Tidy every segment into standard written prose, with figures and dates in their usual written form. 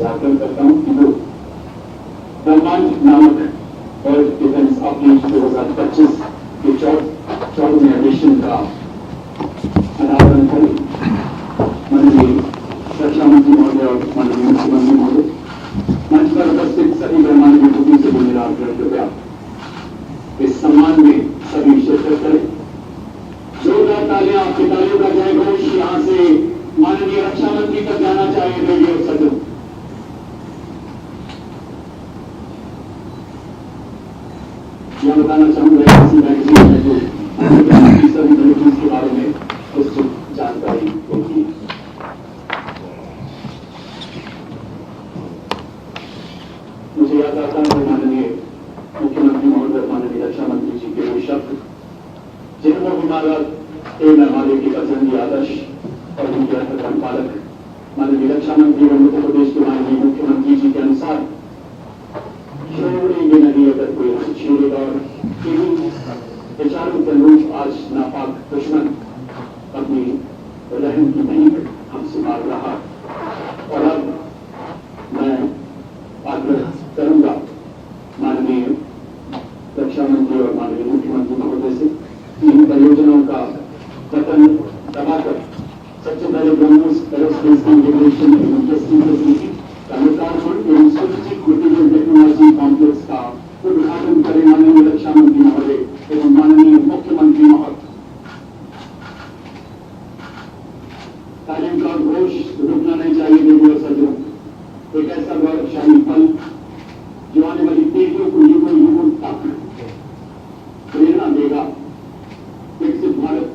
से आग्रह करता हूं कि वो ब्रह्मांड नामक वर्ल्ड डिफेंस अपील 2025 के 14वें एडिशन का अनावरण करें। माननीय रक्षा मंत्री महोदय और माननीय मुख्यमंत्री महोदय, मंच पर उपस्थित सभी ब्रह्मांड विभूति से मेरा आग्रह कृपया इस सम्मान में सभी शिरकत करें। जोरदार तालियां, आपकी तालियों का जय घोष यहां से माननीय रक्षा मंत्री तक जाना चाहिए। रेडियो सदन यह बताना चाहूंगा किसी मैगजीन में जो सभी मैगजीन के बारे में कुछ जानकारी होगी। मुझे याद आता है माननीय मुख्यमंत्री महोदय, माननीय रक्षा मंत्री जी के वो शब्द जिन्होंने हमारा हमारे की पसंदी आदर्श और उनके पालक माननीय रक्षा मंत्री और मध्य प्रदेश के माननीय मुख्यमंत्री जी के अनुसार छोड़ेंगे नहीं अगर कोई हम छेड़ेगा। और विचारों के अनुरूप आज नापाक दुश्मन अपनी रहम की नहीं हमसे मार रहा। और अब मैं आग्रह करूंगा माननीय रक्षा मंत्री और माननीय मुख्यमंत्री महोदय से इन परियोजनाओं का पतन दबाकर सबसे पहले ब्रह्मोस एरोस्पेस इंटीग्रेशन एवं टेस्टिंग फैसिलिटी का लोकार्पण एवं स्ट्रेटेजिक मटेरियल टेक्नोलॉजी कॉम्प्लेक्स का उद्घाटन करें। माननीय रक्षा मंत्री महोदय एवं माननीय मुख्यमंत्री महोदय, तालीम का घोष रुकना नहीं चाहिए। रेडियो सज्जनों, एक ऐसा गौरवशाली पल जो आने वाली पीढ़ियों को युगों युगों तक प्रेरणा देगा, विकसित भारत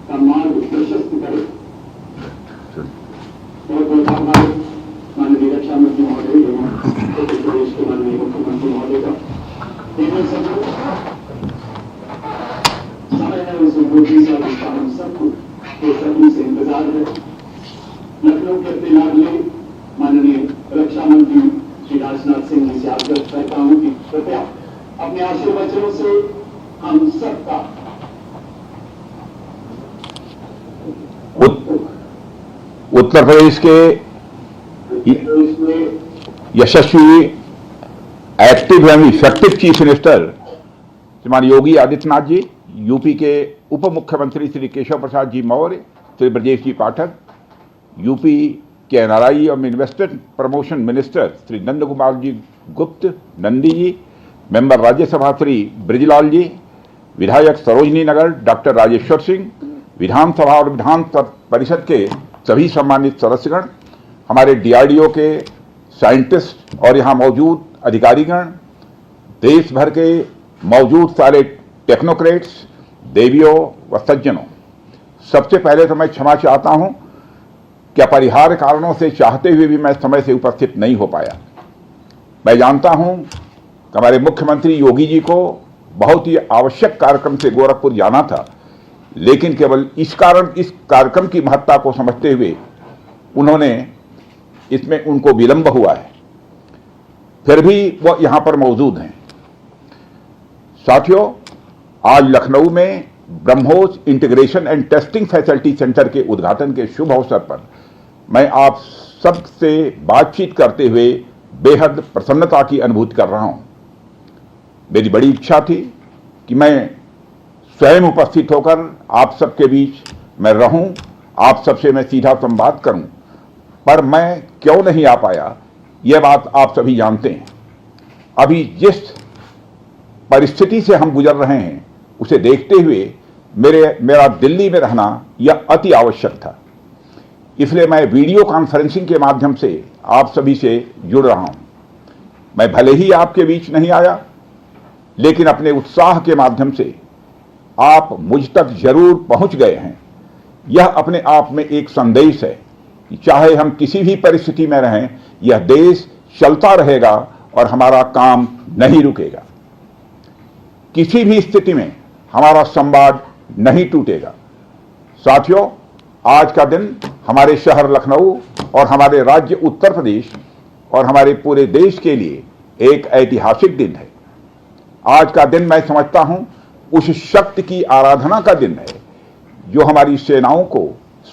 का मार्ग प्रशस्त करे। बहुत बहुत आभार माननीय रक्षा मंत्री महोदय एवं उत्तर प्रदेश के माननीय मुख्यमंत्री महोदय का। समय है उस हम सबको बेसब्री से इंतजार है। लखनऊ के अपने लाडले माननीय रक्षा मंत्री श्री राजनाथ सिंह जी से आग्रह करता हूं कि कृपया अपने आशीर्वचनों से हम सबका उत्तर प्रदेश के यशस्वी एक्टिव एवं इफेक्टिव चीफ मिनिस्टर श्रीमान योगी आदित्यनाथ जी, यूपी के उप मुख्यमंत्री श्री केशव प्रसाद जी मौर्य, श्री ब्रजेश जी पाठक, यूपी के एनआरआई और investment promotion minister Shri Nand Kumar ji गुप्त नंदी जी, मेंबर राज्यसभा श्री ब्रिजलाल जी, विधायक सरोजनी नगर डॉक्टर राजेश्वर सिंह, विधानसभा और विधान परिषद के सभी सम्मानित सदस्यगण, हमारे डीआरडीओ के साइंटिस्ट और यहाँ मौजूद अधिकारीगण, देश भर के मौजूद सारे टेक्नोक्रेट्स, देवियों व सज्जनों, सबसे पहले तो मैं क्षमा चाहता हूं कि अपरिहार्य कारणों से चाहते हुए भी मैं समय से उपस्थित नहीं हो पाया। मैं जानता हूं कि हमारे मुख्यमंत्री योगी जी को बहुत ही आवश्यक कार्यक्रम से गोरखपुर जाना था, लेकिन केवल इस कार्यक्रम की महत्ता को समझते हुए इसमें उनको विलंब हुआ है, फिर भी वो यहां पर मौजूद हैं। साथियों, आज लखनऊ में BrahMos integration and testing facility centre के उद्घाटन के शुभ अवसर पर मैं आप सबसे बातचीत करते हुए बेहद प्रसन्नता की अनुभूति कर रहा हूं। मेरी बड़ी इच्छा थी कि मैं स्वयं उपस्थित होकर आप सबके बीच मैं रहूं, आप सबसे मैं सीधा संवाद करूं, पर मैं क्यों नहीं आ पाया यह बात आप सभी जानते हैं। अभी जिस परिस्थिति से हम गुजर रहे हैं उसे देखते हुए मेरा दिल्ली में रहना यह अति आवश्यक था। इसलिए मैं वीडियो कॉन्फ्रेंसिंग के माध्यम से आप सभी से जुड़ रहा हूं। मैं भले ही आपके बीच नहीं आया, लेकिन अपने उत्साह के माध्यम से आप मुझ तक जरूर पहुंच गए हैं। यह अपने आप में एक संदेश है कि चाहे हम किसी भी परिस्थिति में रहें, यह देश चलता रहेगा और हमारा काम नहीं रुकेगा। किसी भी स्थिति में हमारा संवाद नहीं टूटेगा। साथियों, आज का दिन हमारे शहर लखनऊ और हमारे राज्य उत्तर प्रदेश और हमारे पूरे देश के लिए एक ऐतिहासिक दिन है। आज का दिन मैं समझता हूं उस शक्ति की आराधना का दिन है जो हमारी सेनाओं को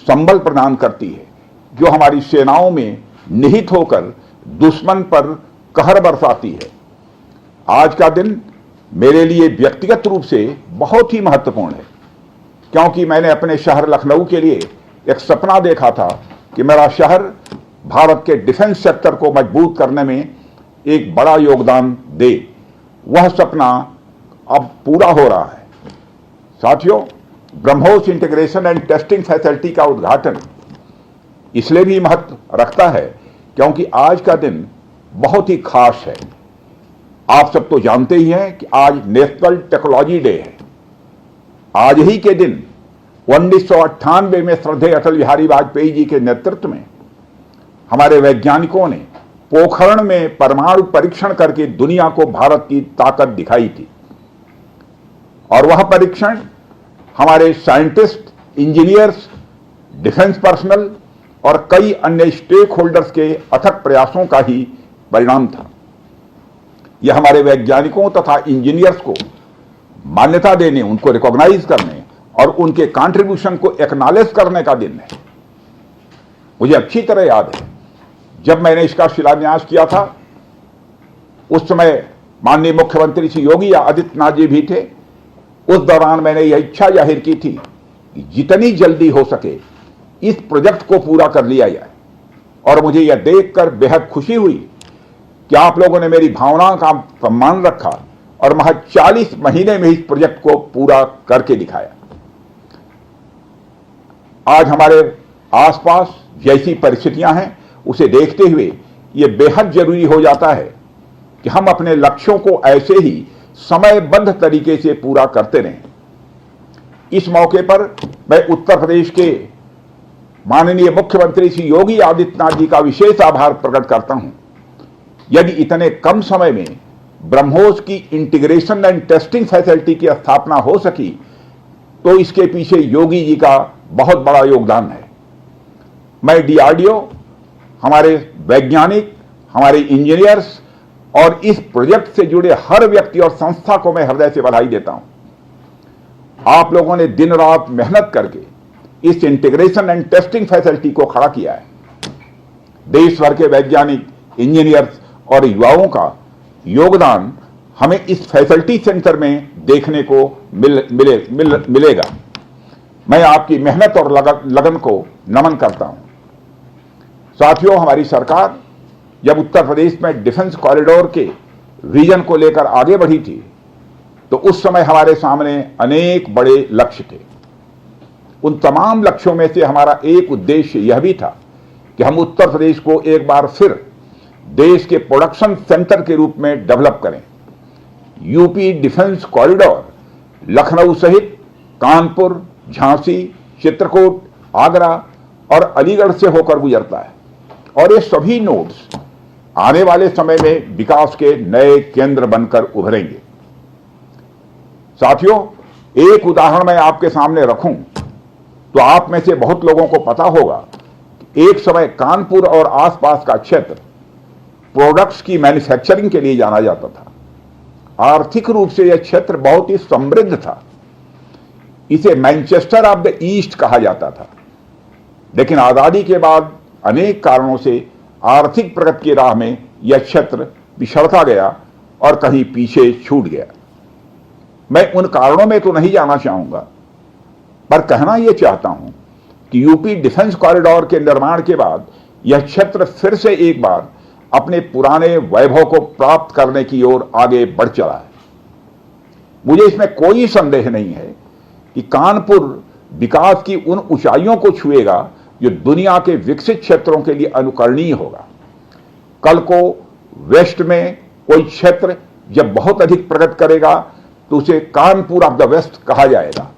संबल प्रदान करती है, जो हमारी सेनाओं में निहित होकर दुश्मन पर कहर बरसाती है। आज का दिन मेरे लिए व्यक्तिगत रूप से बहुत ही महत्वपूर्ण है, क्योंकि मैंने अपने शहर लखनऊ के लिए एक सपना देखा था कि मेरा शहर भारत के डिफेंस सेक्टर को मजबूत करने में एक बड़ा योगदान दे। वह सपना अब पूरा हो रहा है। साथियों, BrahMos integration and testing facility का उद्घाटन इसलिए भी महत्व रखता है क्योंकि आज का दिन बहुत ही खास है। आप सब तो जानते ही हैं कि आज नेशनल टेक्नोलॉजी डे है। आज ही के दिन 1998 में श्रद्धेय अटल बिहारी वाजपेयी जी के नेतृत्व में हमारे वैज्ञानिकों ने पोखरण में परमाणु परीक्षण करके दुनिया को भारत की ताकत दिखाई थी। और वह परीक्षण हमारे साइंटिस्ट, इंजीनियर्स, डिफेंस पर्सनल और कई अन्य स्टेक होल्डर्स के अथक प्रयासों का ही परिणाम था। यह हमारे वैज्ञानिकों तथा इंजीनियर्स को मान्यता देने, उनको रिकॉग्नाइज करने और उनके कंट्रीब्यूशन को एक्नॉलेज करने का दिन है। मुझे अच्छी तरह याद है जब मैंने इसका शिलान्यास किया था, उस समय माननीय मुख्यमंत्री श्री योगी आदित्यनाथ जी भी थे। उस दौरान मैंने यह इच्छा जाहिर की थी कि जितनी जल्दी हो सके इस प्रोजेक्ट को पूरा कर लिया जाए। और मुझे यह देखकर बेहद खुशी हुई कि आप लोगों ने मेरी भावना का सम्मान रखा और महज 40 महीने में इस प्रोजेक्ट को पूरा करके दिखाया। आज हमारे आसपास जैसी परिस्थितियां हैं उसे देखते हुए यह बेहद जरूरी हो जाता है कि हम अपने लक्ष्यों को ऐसे ही समयबद्ध तरीके से पूरा करते रहें। इस मौके पर मैं उत्तर प्रदेश के माननीय मुख्यमंत्री श्री योगी आदित्यनाथ जी का विशेष आभार प्रकट करता हूं। यदि इतने कम समय में ब्रह्मोस की इंटीग्रेशन एंड टेस्टिंग फैसिलिटी की स्थापना हो सकी तो इसके पीछे योगी जी का बहुत बड़ा योगदान है। मैं डीआरडीओ, हमारे वैज्ञानिक, हमारे इंजीनियर्स और इस प्रोजेक्ट से जुड़े हर व्यक्ति और संस्था को मैं हृदय से बधाई देता हूं। आप लोगों ने दिन रात मेहनत करके इस इंटीग्रेशन एंड टेस्टिंग फैसिलिटी को खड़ा किया है। देश भर के वैज्ञानिक, इंजीनियर्स और युवाओं का योगदान हमें इस फैसिलिटी सेंटर में देखने को मिलेगा। मैं आपकी मेहनत और लगन को नमन करता हूं। साथियों, हमारी सरकार जब उत्तर प्रदेश में डिफेंस कॉरिडोर के विजन को लेकर आगे बढ़ी थी तो उस समय हमारे सामने अनेक बड़े लक्ष्य थे। उन तमाम लक्ष्यों में से हमारा एक उद्देश्य यह भी था कि हम उत्तर प्रदेश को एक बार फिर देश के प्रोडक्शन सेंटर के रूप में डेवलप करें। यूपी डिफेंस कॉरिडोर लखनऊ सहित कानपुर, झांसी, चित्रकूट, आगरा और अलीगढ़ से होकर गुजरता है और ये सभी नोड्स आने वाले समय में विकास के नए केंद्र बनकर उभरेंगे। साथियों, एक उदाहरण मैं आपके सामने रखूं तो आप में से बहुत लोगों को पता होगा कि एक समय कानपुर और आसपास का क्षेत्र प्रोडक्ट्स की मैन्युफैक्चरिंग के लिए जाना जाता था। आर्थिक रूप से यह क्षेत्र बहुत ही समृद्ध था। इसे मैनचेस्टर ऑफ द ईस्ट कहा जाता था। लेकिन आजादी के बाद अनेक कारणों से आर्थिक प्रगति की राह में यह क्षेत्र पिछड़ता गया और कहीं पीछे छूट गया। मैं उन कारणों में तो नहीं जाना चाहूंगा, पर कहना यह चाहता हूं कि यूपी डिफेंस कॉरिडोर के निर्माण के बाद यह क्षेत्र फिर से एक बार अपने पुराने वैभव को प्राप्त करने की ओर आगे बढ़ चला है। मुझे इसमें कोई संदेह नहीं है कि कानपुर विकास की उन ऊंचाइयों को छुएगा जो दुनिया के विकसित क्षेत्रों के लिए अनुकरणीय होगा। कल को वेस्ट में कोई क्षेत्र जब बहुत अधिक प्रगति करेगा तो उसे कानपुर ऑफ द वेस्ट कहा जाएगा।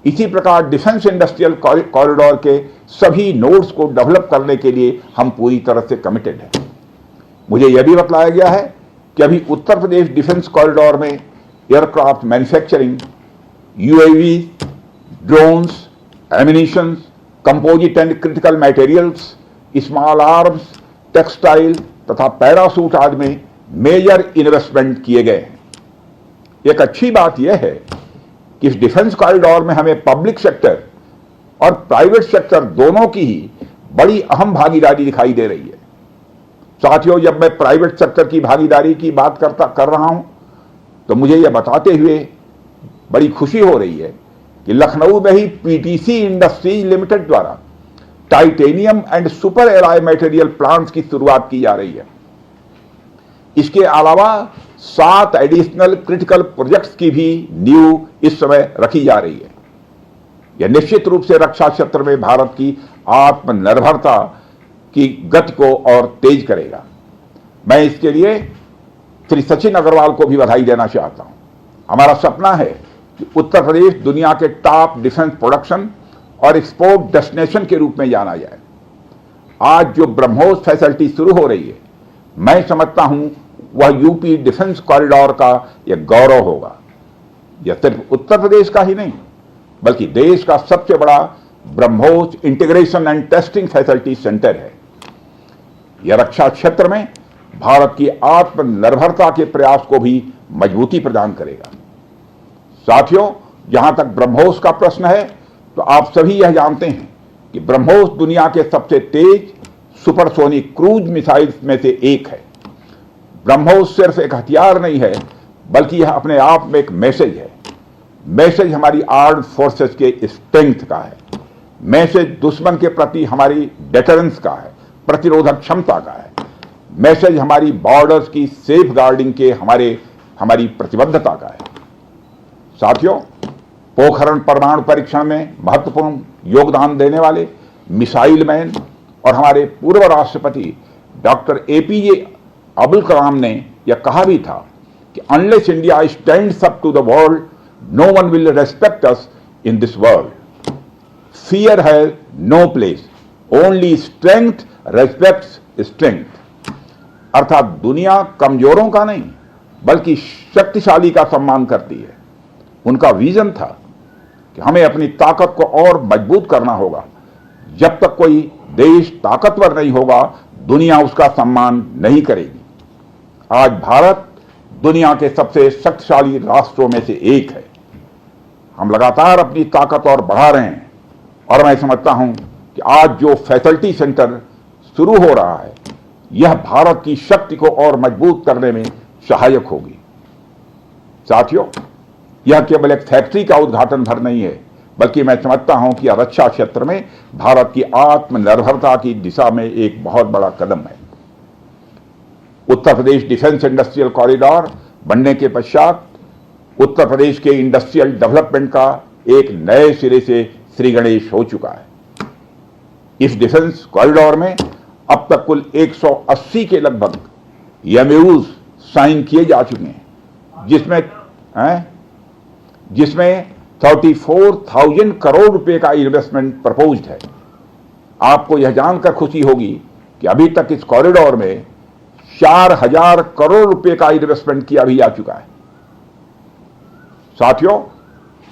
इसी प्रकार डिफेंस इंडस्ट्रियल कॉरिडोर के सभी नोड्स को डेवलप करने के लिए हम पूरी तरह से कमिटेड हैं। मुझे यह भी बतलाया गया है कि अभी उत्तर प्रदेश डिफेंस कॉरिडोर में aircraft manufacturing, UAV, drones, ammunitions, composite and critical materials, small arms, textile तथा पैरासूट आदि में मेजर इन्वेस्टमेंट किए गए हैं। एक अच्छी बात यह है कि इस डिफेंस कॉरिडोर में हमें पब्लिक सेक्टर और प्राइवेट सेक्टर दोनों की ही बड़ी अहम भागीदारी दिखाई दे रही है। साथियों, जब मैं प्राइवेट सेक्टर की भागीदारी की बात कर रहा हूं तो मुझे यह बताते हुए बड़ी खुशी हो रही है कि लखनऊ में ही पीटीसी इंडस्ट्रीज लिमिटेड द्वारा titanium and super alloy material plants की शुरुआत की जा रही है। इसके अलावा 7 एडिशनल क्रिटिकल प्रोजेक्ट्स की भी नींव इस समय रखी जा रही है। यह निश्चित रूप से रक्षा क्षेत्र में भारत की आत्मनिर्भरता की गति को और तेज करेगा। मैं इसके लिए श्री सचिन अग्रवाल को भी बधाई देना चाहता हूं। हमारा सपना है कि उत्तर प्रदेश दुनिया के टॉप डिफेंस प्रोडक्शन और एक्सपोर्ट डेस्टिनेशन के रूप में जाना जाए। आज जो ब्रह्मोस फैसिलिटी शुरू हो रही है, मैं समझता हूं वह यूपी डिफेंस कॉरिडोर का यह गौरव होगा। यह सिर्फ उत्तर प्रदेश का ही नहीं बल्कि देश का सबसे बड़ा BrahMos integration and testing facility centre है। यह रक्षा क्षेत्र में भारत की आत्मनिर्भरता के प्रयास को भी मजबूती प्रदान करेगा। साथियों, जहां तक ब्रह्मोस का प्रश्न है तो आप सभी यह जानते हैं कि ब्रह्मोस दुनिया के सबसे तेज सुपरसोनिक क्रूज मिसाइल्स में से एक है। ब्रह्मोस सिर्फ एक हथियार नहीं है बल्कि यह अपने आप में एक मैसेज है। मैसेज हमारी आर्म्ड फोर्सेस के स्ट्रेंथ का है। मैसेज दुश्मन के प्रति हमारी डेटरेंस का है, प्रतिरोधक क्षमता का है। मैसेज हमारी बॉर्डर्स की सेफ गार्डिंग के हमारी प्रतिबद्धता का है। साथियों, पोखरण परमाणु परीक्षण में महत्वपूर्ण योगदान देने वाले मिसाइल मैन और हमारे पूर्व राष्ट्रपति डॉक्टर एपीजे अब्दुल कलाम ने यह कहा भी था कि unless India stands up to the world, no one will respect us in this world. Fear has no place, only strength respects strength. अर्थात दुनिया कमजोरों का नहीं बल्कि शक्तिशाली का सम्मान करती है। उनका विजन था कि हमें अपनी ताकत को और मजबूत करना होगा। जब तक कोई देश ताकतवर नहीं होगा, दुनिया उसका सम्मान नहीं करेगी। आज भारत दुनिया के सबसे शक्तिशाली राष्ट्रों में से एक है। हम लगातार अपनी ताकत और बढ़ा रहे हैं और मैं समझता हूं कि आज जो फैसिलिटी सेंटर शुरू हो रहा है, यह भारत की शक्ति को और मजबूत करने में सहायक होगी। साथियों, यह केवल एक फैक्ट्री का उद्घाटन भर नहीं है बल्कि मैं समझता हूं कि यह रक्षा क्षेत्र में भारत की आत्मनिर्भरता की दिशा में एक बहुत बड़ा कदम है। उत्तर प्रदेश डिफेंस इंडस्ट्रियल कॉरिडोर बनने के पश्चात उत्तर प्रदेश के इंडस्ट्रियल डेवलपमेंट का एक नए सिरे से श्री गणेश हो चुका है। इस डिफेंस कॉरिडोर में अब तक कुल 180 के लगभग एमओयूज साइन किए जा चुके हैं, जिसमें 34,000 करोड़ रुपए का इन्वेस्टमेंट प्रपोज्ड है। आपको यह जानकर खुशी होगी कि अभी तक इस कॉरिडोर में 4,000 करोड़ रुपए का इन्वेस्टमेंट किया भी जा चुका है। साथियों,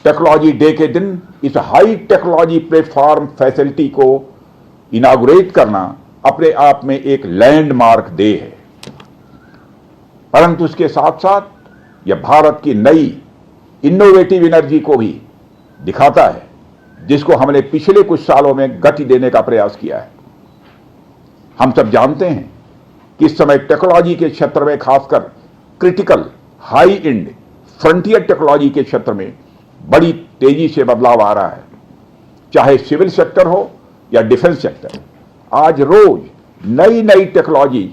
टेक्नोलॉजी डे के दिन इस हाई टेक्नोलॉजी प्लेटफॉर्म फैसिलिटी को इनागुरेट करना अपने आप में एक लैंडमार्क डे है, परंतु इसके साथ साथ यह भारत की नई इनोवेटिव एनर्जी को भी दिखाता है, जिसको हमने पिछले कुछ सालों में गति देने का प्रयास किया है। हम सब जानते हैं कि इस समय टेक्नोलॉजी के क्षेत्र में, खासकर critical high and frontier technology के क्षेत्र में बड़ी तेजी से बदलाव आ रहा है। चाहे सिविल सेक्टर हो या डिफेंस सेक्टर, आज रोज नई नई टेक्नोलॉजी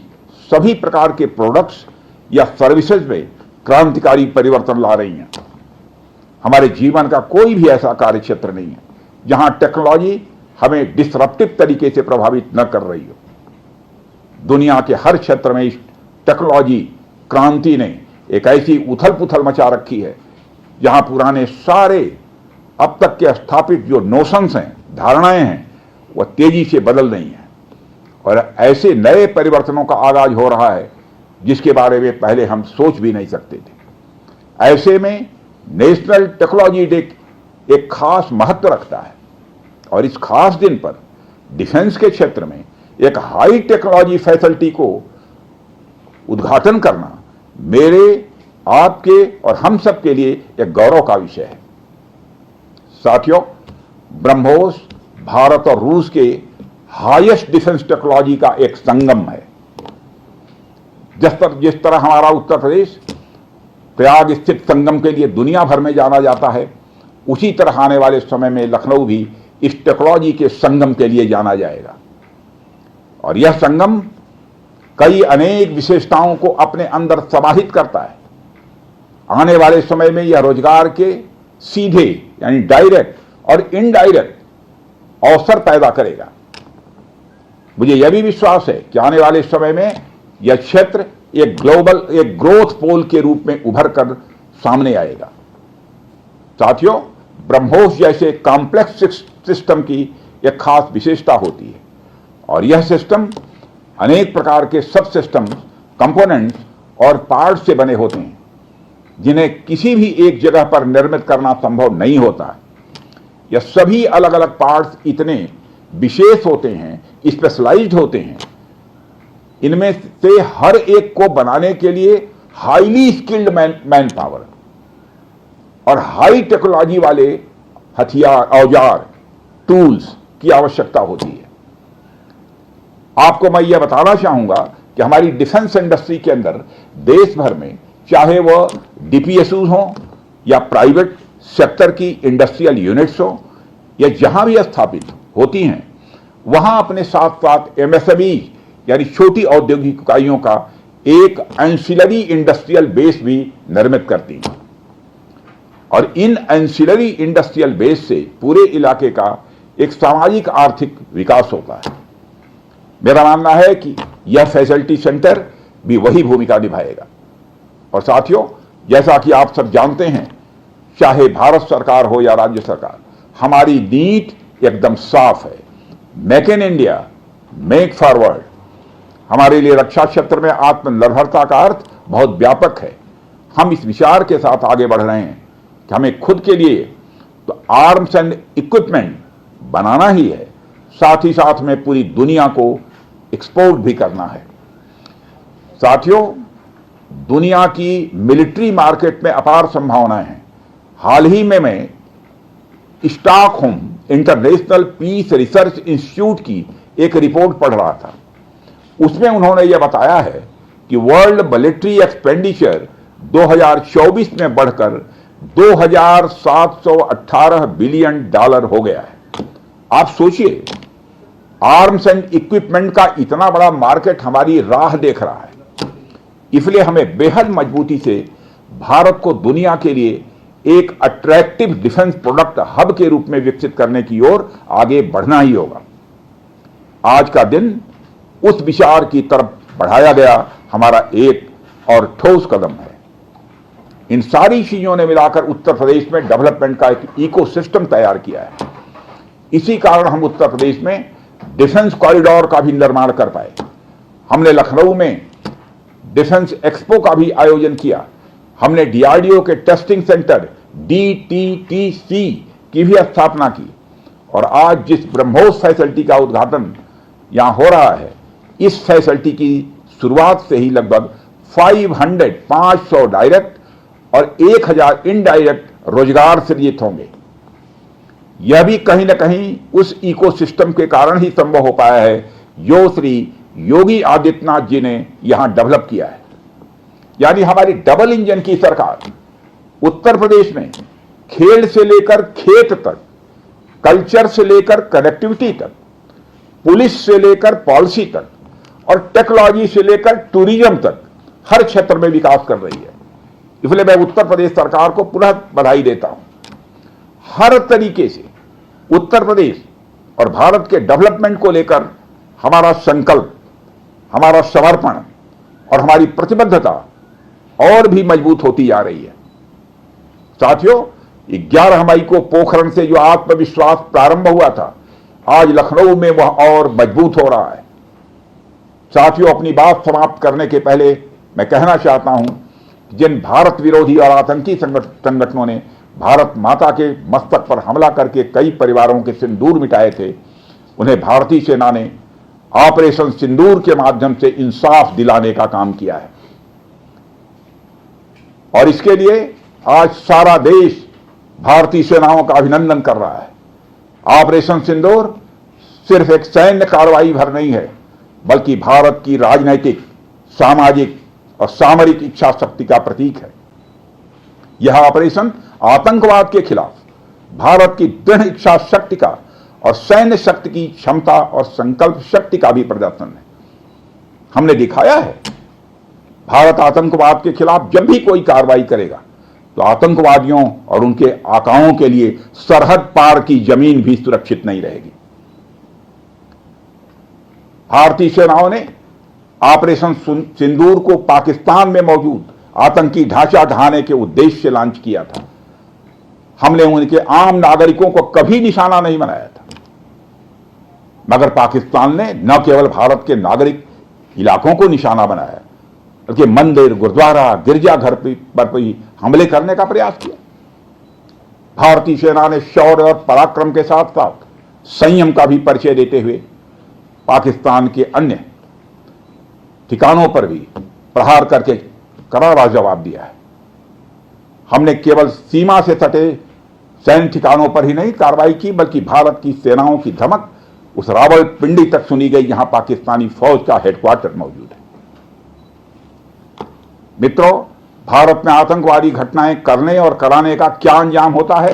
सभी प्रकार के प्रोडक्ट्स या सर्विसेज में क्रांतिकारी परिवर्तन ला रही हैं। हमारे जीवन का कोई भी ऐसा कार्य क्षेत्र नहीं है जहां टेक्नोलॉजी हमें डिसरप्टिव तरीके से प्रभावित न कर रही हो। दुनिया के हर क्षेत्र में इस टेक्नोलॉजी क्रांति ने एक ऐसी उथल पुथल मचा रखी है जहां पुराने सारे अब तक के स्थापित जो नोशंस हैं, धारणाएं हैं, वह तेजी से बदल रही हैं और ऐसे नए परिवर्तनों का आगाज हो रहा है जिसके बारे में पहले हम सोच भी नहीं सकते थे। ऐसे में नेशनल टेक्नोलॉजी डे एक खास महत्व रखता है और इस खास दिन पर डिफेंस के क्षेत्र में एक हाई टेक्नोलॉजी फैसिलिटी को उद्घाटन करना मेरे, आपके और हम सब के लिए एक गौरव का विषय है। साथियों, ब्रह्मोस भारत और रूस के हाईएस्ट डिफेंस टेक्नोलॉजी का एक संगम है। जिस तरह हमारा उत्तर प्रदेश प्रयाग स्थित संगम के लिए दुनिया भर में जाना जाता है, उसी तरह आने वाले समय में लखनऊ भी इस टेक्नोलॉजी के संगम के लिए जाना जाएगा। और यह संगम कई अनेक विशेषताओं को अपने अंदर समाहित करता है। आने वाले समय में यह रोजगार के सीधे यानी डायरेक्ट और इनडायरेक्ट अवसर पैदा करेगा। मुझे यह भी विश्वास है कि आने वाले समय में यह क्षेत्र एक ग्रोथ पोल के रूप में उभर कर सामने आएगा। साथियों, ब्रह्मोस जैसे कॉम्प्लेक्स सिस्टम की एक खास विशेषता होती है और यह सिस्टम अनेक प्रकार के सब सिस्टम, कंपोनेंट्स और पार्ट्स से बने होते हैं जिन्हें किसी भी एक जगह पर निर्मित करना संभव नहीं होता है। यह सभी अलग अलग पार्ट्स इतने विशेष होते हैं, स्पेशलाइज्ड होते हैं, इनमें से हर एक को बनाने के लिए हाईली स्किल्ड मैन पावर और हाई टेक्नोलॉजी वाले हथियार, औजार, टूल्स की आवश्यकता होती है। आपको मैं यह बताना चाहूंगा कि हमारी डिफेंस इंडस्ट्री के अंदर देश भर में चाहे वह डीपीएसयू हो या प्राइवेट सेक्टर की इंडस्ट्रियल यूनिट्स हो या जहां भी स्थापित होती हैं, वहां अपने साथ साथ एमएसएमई यानी छोटी औद्योगिक इकाइयों का एक एंसिलरी इंडस्ट्रियल बेस भी निर्मित करती हैं और इन एंसिलरी इंडस्ट्रियल बेस से पूरे इलाके का एक सामाजिक आर्थिक विकास होता है। मेरा मानना है कि यह फैसिलिटी सेंटर भी वही भूमिका निभाएगा। और साथियों, जैसा कि आप सब जानते हैं, चाहे भारत सरकार हो या राज्य सरकार, हमारी नीति एकदम साफ है। Make in India, make forward. हमारे लिए रक्षा क्षेत्र में आत्मनिर्भरता का अर्थ बहुत व्यापक है। हम इस विचार के साथ आगे बढ़ रहे हैं कि हमें खुद के लिए तो आर्म्स एंड इक्विपमेंट बनाना ही है, साथ ही साथ में पूरी दुनिया को एक्सपोर्ट भी करना है। साथियों, दुनिया की मिलिट्री मार्केट में अपार संभावनाएं हैं। हाल ही में मैं Stockholm International Peace Research Institute की एक रिपोर्ट पढ़ रहा था। उसमें उन्होंने यह बताया है कि वर्ल्ड मिलिट्री एक्सपेंडिचर 2024 में बढ़कर $2,718 बिलियन हो गया है। आप सोचिए, आर्म्स एंड इक्विपमेंट का इतना बड़ा मार्केट हमारी राह देख रहा है। इसलिए हमें बेहद मजबूती से भारत को दुनिया के लिए एक अट्रैक्टिव डिफेंस प्रोडक्ट हब के रूप में विकसित करने की ओर आगे बढ़ना ही होगा। आज का दिन उस विचार की तरफ बढ़ाया गया हमारा एक और ठोस कदम है। इन सारी चीजों ने मिलाकर उत्तर प्रदेश में डेवलपमेंट का एक इकोसिस्टम तैयार किया है। इसी कारण हम उत्तर प्रदेश में डिफेंस कॉरिडोर का भी निर्माण कर पाए। हमने लखनऊ में डिफेंस एक्सपो का भी आयोजन किया। हमने डीआरडीओ के टेस्टिंग सेंटर DTTC की भी स्थापना की और आज जिस ब्रह्मोस फैसिलिटी का उद्घाटन यहां हो रहा है, इस फैसिलिटी की शुरुआत से ही लगभग 500 डायरेक्ट और 1000 इनडायरेक्ट रोजगार सृजित होंगे। यह भी कहीं ना कहीं उस इकोसिस्टम के कारण ही संभव हो पाया है जो श्री योगी आदित्यनाथ जी ने यहां डेवलप किया है। यानी हमारी डबल इंजन की सरकार उत्तर प्रदेश में खेल से लेकर खेत तक, कल्चर से लेकर कनेक्टिविटी तक, पुलिस से लेकर पॉलिसी तक और टेक्नोलॉजी से लेकर टूरिज्म तक हर क्षेत्र में विकास कर रही है। इसलिए मैं उत्तर प्रदेश सरकार को पुनः बधाई देता हूं। हर तरीके से उत्तर प्रदेश और भारत के डेवलपमेंट को लेकर हमारा संकल्प, हमारा समर्पण और हमारी प्रतिबद्धता और भी मजबूत होती जा रही है। साथियों, 11 मई को पोखरण से जो आत्मविश्वास प्रारंभ हुआ था, आज लखनऊ में वह और मजबूत हो रहा है। साथियों, अपनी बात समाप्त करने के पहले मैं कहना चाहता हूं कि जिन भारत विरोधी और आतंकी संगठनों ने भारत माता के मस्तक पर हमला करके कई परिवारों के सिंदूर मिटाए थे, उन्हें भारतीय सेना ने ऑपरेशन सिंदूर के माध्यम से इंसाफ दिलाने का काम किया है और इसके लिए आज सारा देश भारतीय सेनाओं का अभिनंदन कर रहा है। ऑपरेशन सिंदूर सिर्फ एक सैन्य कार्रवाई भर नहीं है, बल्कि भारत की राजनैतिक, सामाजिक और सामरिक इच्छा शक्ति का प्रतीक है। यह ऑपरेशन आतंकवाद के खिलाफ भारत की दृढ़ इच्छा शक्ति का और सैन्य शक्ति की क्षमता और संकल्प शक्ति का भी प्रदर्शन है। हमने दिखाया है, भारत आतंकवाद के खिलाफ जब भी कोई कार्रवाई करेगा तो आतंकवादियों और उनके आकाओं के लिए सरहद पार की जमीन भी सुरक्षित नहीं रहेगी। भारतीय सेनाओं ने ऑपरेशन सिंदूर को पाकिस्तान में मौजूद आतंकी ढांचा ढहाने के उद्देश्य से लॉन्च किया था। हमने उनके आम नागरिकों को कभी निशाना नहीं बनाया था, मगर पाकिस्तान ने न केवल भारत के नागरिक इलाकों को निशाना बनाया, बल्कि मंदिर, गुरुद्वारा, गिरजाघर पर भी हमले करने का प्रयास किया। भारतीय सेना ने शौर्य और पराक्रम के साथ साथ संयम का भी परिचय देते हुए पाकिस्तान के अन्य ठिकानों पर भी प्रहार करके करारा जवाब दिया है। हमने केवल सीमा से सटे सैन्य ठिकानों पर ही नहीं कार्रवाई की, बल्कि भारत की सेनाओं की धमक उस रावलपिंडी तक सुनी गई जहां पाकिस्तानी फौज का हेडक्वार्टर मौजूद है। मित्रों, भारत में आतंकवादी घटनाएं करने और कराने का क्या अंजाम होता है,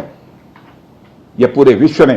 यह पूरे विश्व ने